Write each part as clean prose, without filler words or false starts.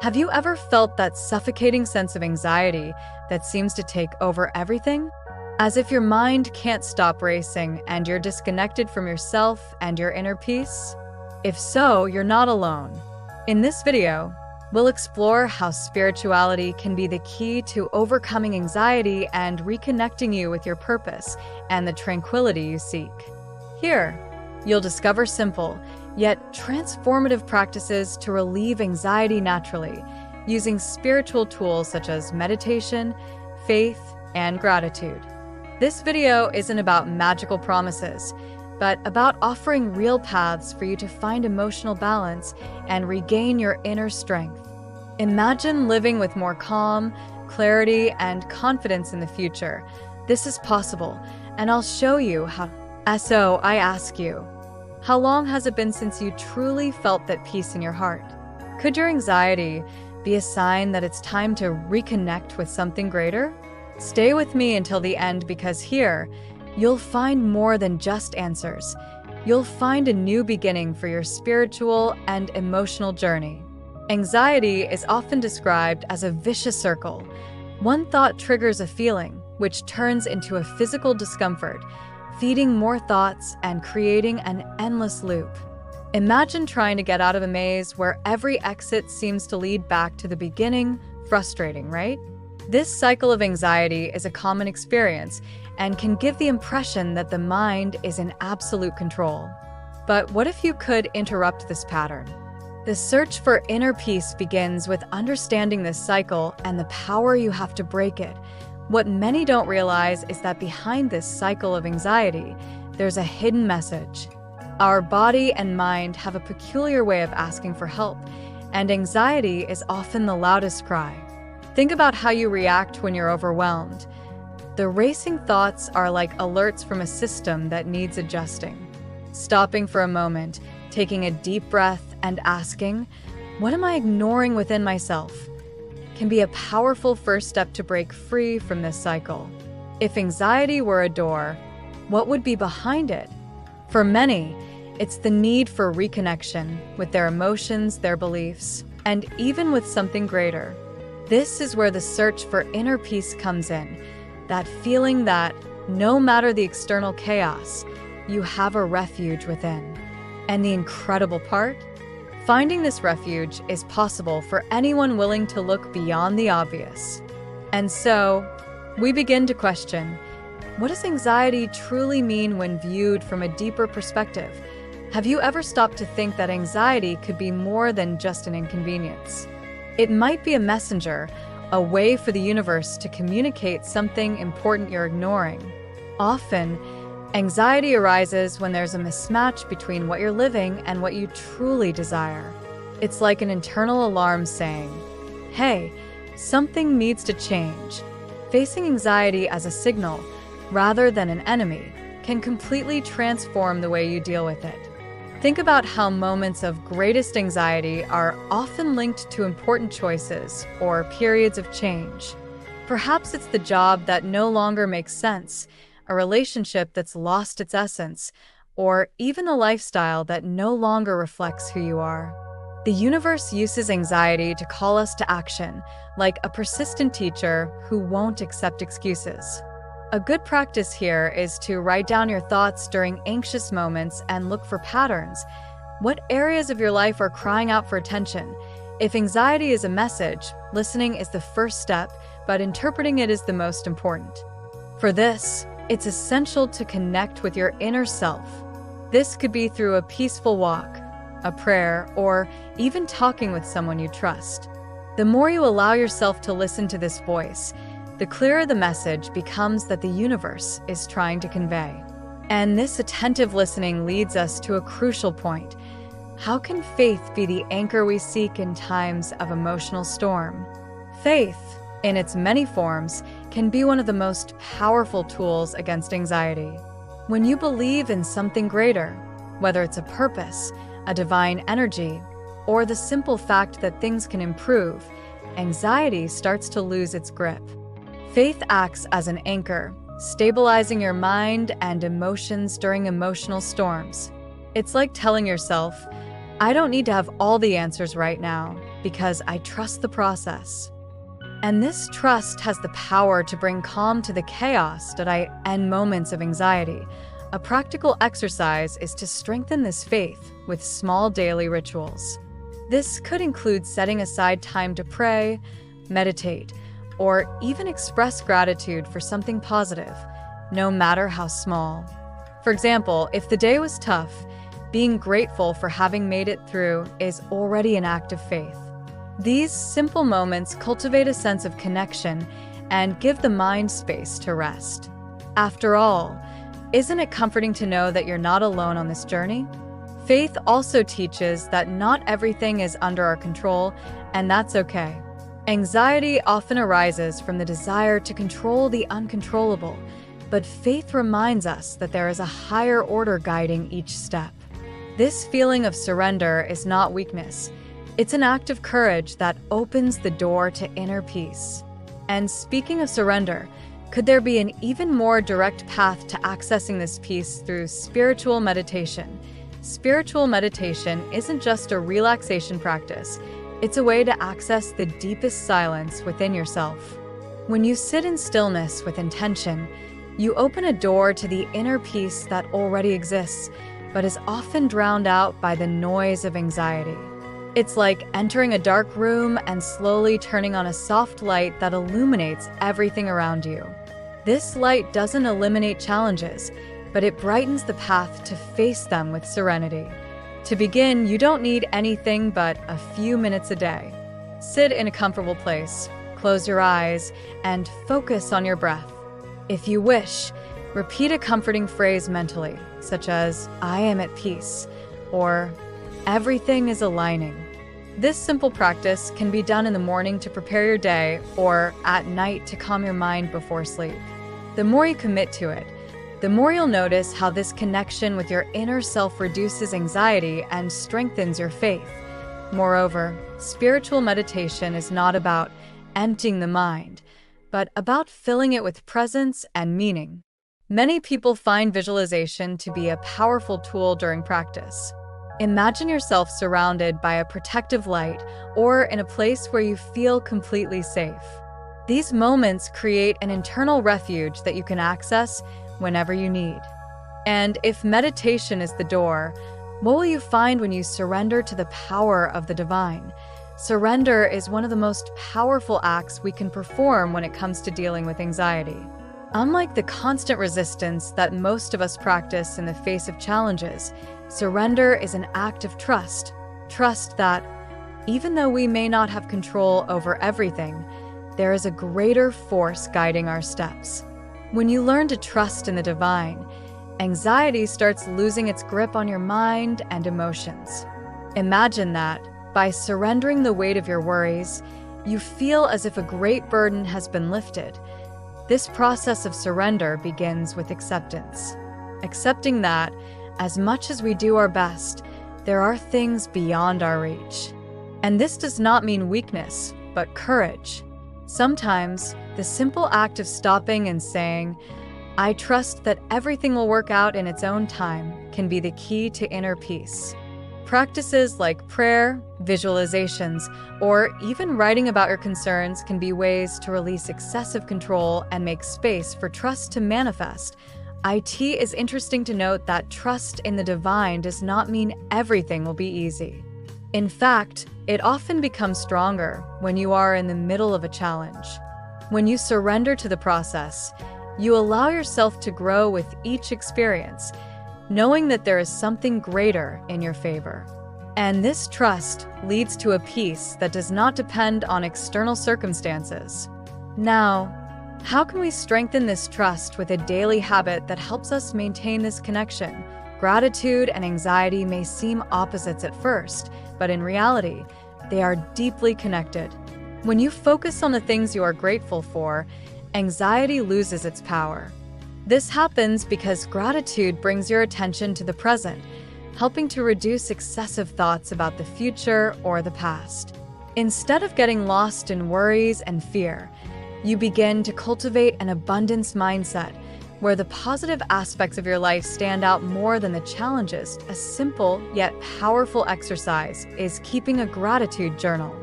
Have you ever felt that suffocating sense of anxiety that seems to take over everything? As if your mind can't stop racing and you're disconnected from yourself and your inner peace? If so, you're not alone. In this video, we'll explore how spirituality can be the key to overcoming anxiety and reconnecting you with your purpose and the tranquility you seek. Here, you'll discover simple, yet transformative practices to relieve anxiety naturally, using spiritual tools such as meditation, faith, and gratitude. This video isn't about magical promises, but about offering real paths for you to find emotional balance and regain your inner strength. Imagine living with more calm, clarity, and confidence in the future. This is possible, and I'll show you how. So I ask you, how long has it been since you truly felt that peace in your heart? Could your anxiety be a sign that it's time to reconnect with something greater? Stay with me until the end, because here, you'll find more than just answers. You'll find a new beginning for your spiritual and emotional journey. Anxiety is often described as a vicious circle. One thought triggers a feeling, which turns into a physical discomfort, feeding more thoughts and creating an endless loop. Imagine trying to get out of a maze where every exit seems to lead back to the beginning. Frustrating, right? This cycle of anxiety is a common experience and can give the impression that the mind is in absolute control. But what if you could interrupt this pattern? The search for inner peace begins with understanding this cycle and the power you have to break it. What many don't realize is that behind this cycle of anxiety, there's a hidden message. Our body and mind have a peculiar way of asking for help, and anxiety is often the loudest cry. Think about how you react when you're overwhelmed. The racing thoughts are like alerts from a system that needs adjusting. Stopping for a moment, taking a deep breath, and asking, "What am I ignoring within myself?" can be a powerful first step to break free from this cycle. If anxiety were a door, what would be behind it? For many, it's the need for reconnection with their emotions, their beliefs, and even with something greater. This is where the search for inner peace comes in, that feeling that, no matter the external chaos, you have a refuge within. And the incredible part? Finding this refuge is possible for anyone willing to look beyond the obvious. And so, we begin to question, what does anxiety truly mean when viewed from a deeper perspective? Have you ever stopped to think that anxiety could be more than just an inconvenience? It might be a messenger, a way for the universe to communicate something important you're ignoring. Often, anxiety arises when there's a mismatch between what you're living and what you truly desire. It's like an internal alarm saying, "Hey, something needs to change." Facing anxiety as a signal, rather than an enemy, can completely transform the way you deal with it. Think about how moments of greatest anxiety are often linked to important choices or periods of change. Perhaps it's the job that no longer makes sense, a relationship that's lost its essence, or even a lifestyle that no longer reflects who you are. The universe uses anxiety to call us to action, like a persistent teacher who won't accept excuses. A good practice here is to write down your thoughts during anxious moments and look for patterns. What areas of your life are crying out for attention? If anxiety is a message, listening is the first step, but interpreting it is the most important. For this, it's essential to connect with your inner self. This could be through a peaceful walk, a prayer, or even talking with someone you trust. The more you allow yourself to listen to this voice, the clearer the message becomes that the universe is trying to convey. And this attentive listening leads us to a crucial point. How can faith be the anchor we seek in times of emotional storm? Faith, in its many forms, can be one of the most powerful tools against anxiety. When you believe in something greater, whether it's a purpose, a divine energy, or the simple fact that things can improve, anxiety starts to lose its grip. Faith acts as an anchor, stabilizing your mind and emotions during emotional storms. It's like telling yourself, "I don't need to have all the answers right now. because I trust the process. And this trust has the power to bring calm to the chaos and moments of anxiety. A practical exercise is to strengthen this faith with small daily rituals. This could include setting aside time to pray, meditate, or even express gratitude for something positive, no matter how small. For example, if the day was tough, being grateful for having made it through is already an act of faith. These simple moments cultivate a sense of connection and give the mind space to rest. After all, isn't it comforting to know that you're not alone on this journey? Faith also teaches that not everything is under our control, and that's okay. Anxiety often arises from the desire to control the uncontrollable, but faith reminds us that there is a higher order guiding each step. This feeling of surrender is not weakness. It's an act of courage that opens the door to inner peace. And speaking of surrender, could there be an even more direct path to accessing this peace through spiritual meditation? Spiritual meditation isn't just a relaxation practice. It's a way to access the deepest silence within yourself. When you sit in stillness with intention, you open a door to the inner peace that already exists, but is often drowned out by the noise of anxiety. It's like entering a dark room and slowly turning on a soft light that illuminates everything around you. This light doesn't eliminate challenges, but it brightens the path to face them with serenity. To begin, you don't need anything but a few minutes a day. Sit in a comfortable place, close your eyes, and focus on your breath. If you wish, repeat a comforting phrase mentally, such as, "I am at peace," or "Everything is aligning." This simple practice can be done in the morning to prepare your day or at night to calm your mind before sleep. The more you commit to it, the more you'll notice how this connection with your inner self reduces anxiety and strengthens your faith. Moreover, spiritual meditation is not about emptying the mind, but about filling it with presence and meaning. Many people find visualization to be a powerful tool during practice. Imagine yourself surrounded by a protective light or in a place where you feel completely safe. These moments create an internal refuge that you can access whenever you need. And if meditation is the door, what will you find when you surrender to the power of the divine? Surrender is one of the most powerful acts we can perform when it comes to dealing with anxiety. Unlike the constant resistance that most of us practice in the face of challenges, surrender is an act of trust. Trust that, even though we may not have control over everything, there is a greater force guiding our steps. When you learn to trust in the divine, anxiety starts losing its grip on your mind and emotions. Imagine that, by surrendering the weight of your worries, you feel as if a great burden has been lifted. This process of surrender begins with acceptance. Accepting that, as much as we do our best, there are things beyond our reach. And this does not mean weakness, but courage. Sometimes, the simple act of stopping and saying, "I trust that everything will work out in its own time," can be the key to inner peace. Practices like prayer, visualizations, or even writing about your concerns can be ways to release excessive control and make space for trust to manifest. It is interesting to note that trust in the divine does not mean everything will be easy. In fact, it often becomes stronger when you are in the middle of a challenge. When you surrender to the process, you allow yourself to grow with each experience, knowing that there is something greater in your favor. And this trust leads to a peace that does not depend on external circumstances. Now, how can we strengthen this trust with a daily habit that helps us maintain this connection? Gratitude and anxiety may seem opposites at first, but in reality, they are deeply connected. When you focus on the things you are grateful for, anxiety loses its power. This happens because gratitude brings your attention to the present, helping to reduce excessive thoughts about the future or the past. Instead of getting lost in worries and fear, you begin to cultivate an abundance mindset where the positive aspects of your life stand out more than the challenges. A simple yet powerful exercise is keeping a gratitude journal.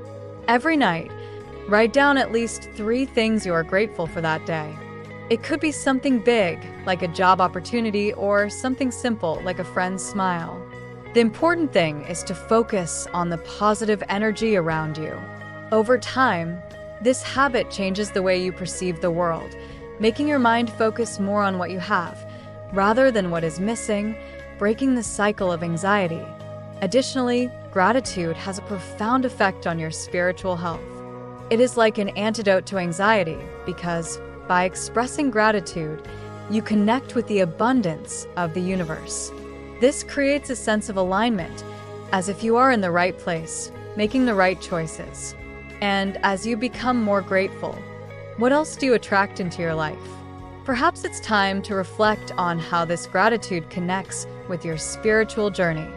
Every night, write down at least 3 things you are grateful for that day. It could be something big, like a job opportunity, or something simple, like a friend's smile. The important thing is to focus on the positive energy around you. Over time, this habit changes the way you perceive the world, making your mind focus more on what you have, rather than what is missing, breaking the cycle of anxiety. Additionally, gratitude has a profound effect on your spiritual health. It is like an antidote to anxiety because, by expressing gratitude, you connect with the abundance of the universe. This creates a sense of alignment, as if you are in the right place, making the right choices. And as you become more grateful, what else do you attract into your life? Perhaps it's time to reflect on how this gratitude connects with your spiritual journey.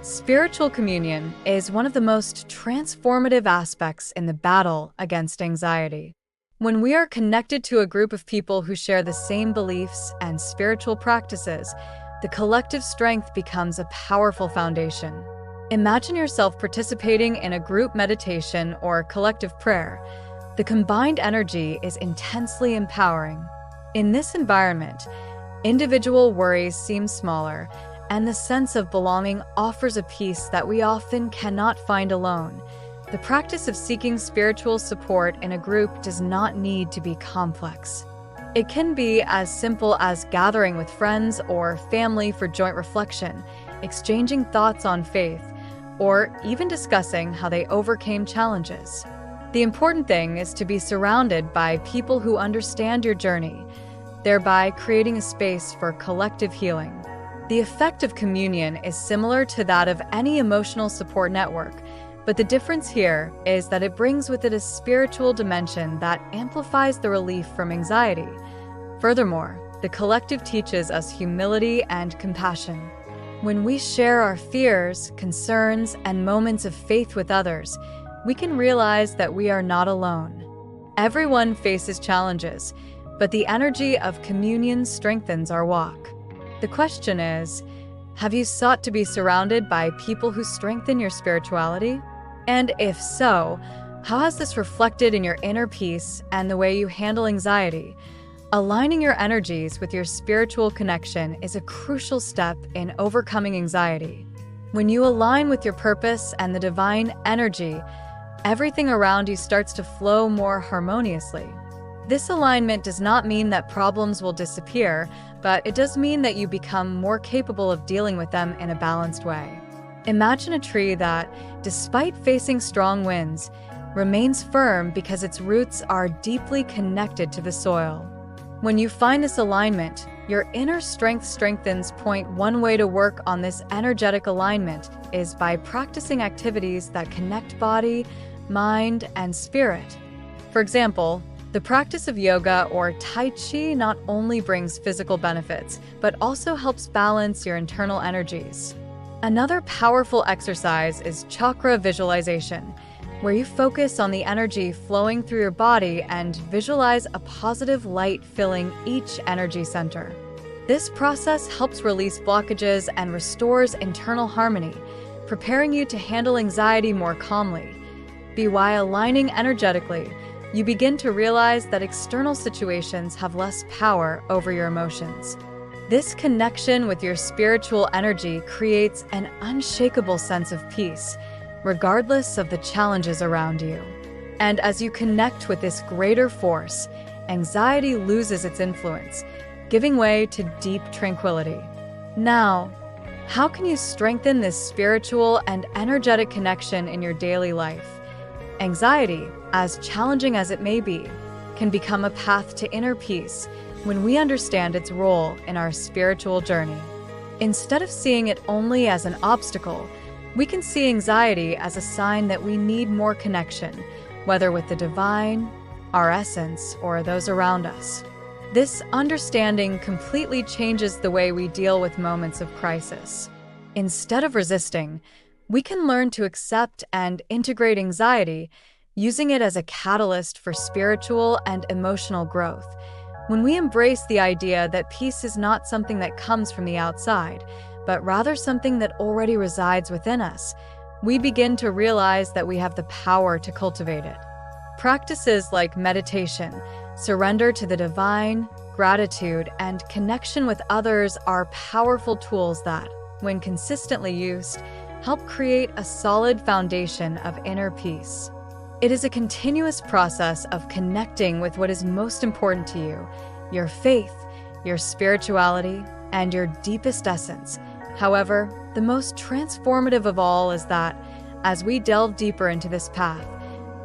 Spiritual communion is one of the most transformative aspects in the battle against anxiety. When we are connected to a group of people who share the same beliefs and spiritual practices, the collective strength becomes a powerful foundation. Imagine yourself participating in a group meditation or collective prayer. The combined energy is intensely empowering. In this environment, individual worries seem smaller, and the sense of belonging offers a peace that we often cannot find alone. The practice of seeking spiritual support in a group does not need to be complex. It can be as simple as gathering with friends or family for joint reflection, exchanging thoughts on faith, or even discussing how they overcame challenges. The important thing is to be surrounded by people who understand your journey, thereby creating a space for collective healing. The effect of communion is similar to that of any emotional support network, but the difference here is that it brings with it a spiritual dimension that amplifies the relief from anxiety. Furthermore, the collective teaches us humility and compassion. When we share our fears, concerns, and moments of faith with others, we can realize that we are not alone. Everyone faces challenges, but the energy of communion strengthens our walk. The question is, have you sought to be surrounded by people who strengthen your spirituality? And if so, how has this reflected in your inner peace and the way you handle anxiety? Aligning your energies with your spiritual connection is a crucial step in overcoming anxiety. When you align with your purpose and the divine energy, everything around you starts to flow more harmoniously. This alignment does not mean that problems will disappear, but it does mean that you become more capable of dealing with them in a balanced way. Imagine a tree that, despite facing strong winds, remains firm because its roots are deeply connected to the soil. When you find this alignment, your inner strength strengthens. One way to work on this energetic alignment is by practicing activities that connect body, mind, and spirit. For example, the practice of yoga or Tai Chi not only brings physical benefits, but also helps balance your internal energies. Another powerful exercise is chakra visualization, where you focus on the energy flowing through your body and visualize a positive light filling each energy center. This process helps release blockages and restores internal harmony, preparing you to handle anxiety more calmly. While aligning energetically, you begin to realize that external situations have less power over your emotions. This connection with your spiritual energy creates an unshakable sense of peace, regardless of the challenges around you. And as you connect with this greater force, anxiety loses its influence, giving way to deep tranquility. Now, how can you strengthen this spiritual and energetic connection in your daily life? Anxiety, as challenging as it may be, can become a path to inner peace when we understand its role in our spiritual journey. Instead of seeing it only as an obstacle, we can see anxiety as a sign that we need more connection, whether with the divine, our essence, or those around us. This understanding completely changes the way we deal with moments of crisis. Instead of resisting, we can learn to accept and integrate anxiety, using it as a catalyst for spiritual and emotional growth. When we embrace the idea that peace is not something that comes from the outside, but rather something that already resides within us, we begin to realize that we have the power to cultivate it. Practices like meditation, surrender to the divine, gratitude, and connection with others are powerful tools that, when consistently used, help create a solid foundation of inner peace. It is a continuous process of connecting with what is most important to you, your faith, your spirituality, and your deepest essence. However, the most transformative of all is that, as we delve deeper into this path,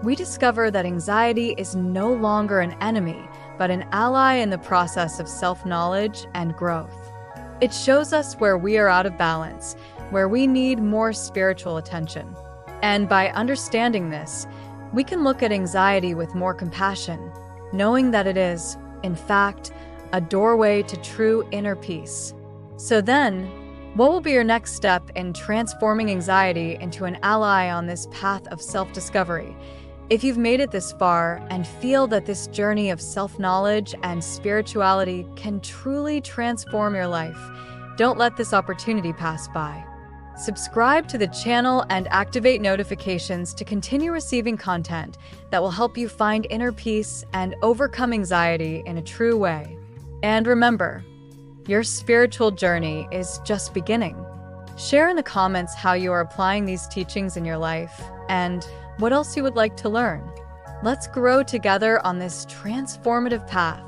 we discover that anxiety is no longer an enemy, but an ally in the process of self-knowledge and growth. It shows us where we are out of balance, where we need more spiritual attention. And by understanding this, we can look at anxiety with more compassion, knowing that it is, in fact, a doorway to true inner peace. So then, what will be your next step in transforming anxiety into an ally on this path of self-discovery? If you've made it this far and feel that this journey of self-knowledge and spirituality can truly transform your life, don't let this opportunity pass by. Subscribe to the channel and activate notifications to continue receiving content that will help you find inner peace and overcome anxiety in a true way. And remember, your spiritual journey is just beginning. Share in the comments how you are applying these teachings in your life and what else you would like to learn. Let's grow together on this transformative path.